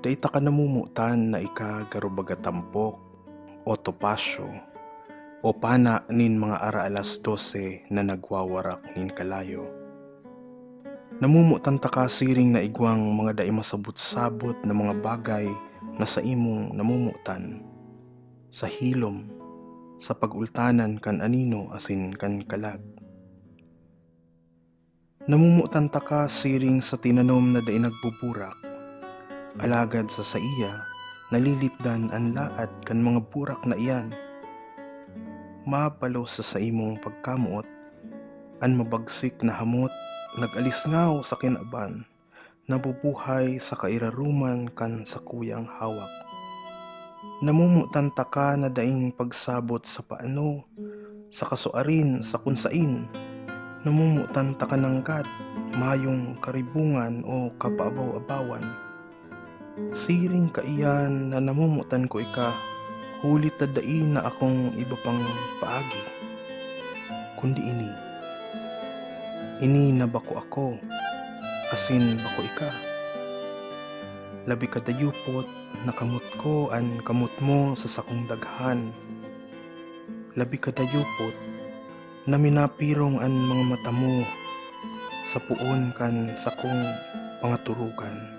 Dayta ka namumutan na ika garubaga tampok o topasyo o pana nin mga ara alas 12 na nagwawarak nin kalayo. Namumutan ta ka siring na igwang mga dai masabot-sabot na mga bagay na sa imong namumutan. Sa hilom, sa pagultanan kan anino asin kan kalag. Namumutan ta ka siring sa tinanom na dai nagbuburak. Alagad sa iya, nalilipdan ang laad kan mga burak na iyan. Mapalo sa imong pagkamuot, ang mabagsik na hamot, nag-alisngaw sa kinaban, nabubuhay sa kairaruman kan sa kuyang hawak. Namumutan ta ka na daing pagsabot sa paano, sa kasuarin, sa kunsain. Namumutan ta ka ng kat, mayong karibungan o kapaabaw-abawan. Siring ka iyan na namumutan ko ika, hulit tadai na akong iba pang paagi. Kundi ini na bako ako, asin bako ika. Labi ka dayupot, nakamot ko an kamot mo sa sakong daghan. Labi ka dayupot, na minapirong an mga mata mo, sa puon kan sakong pangaturugan.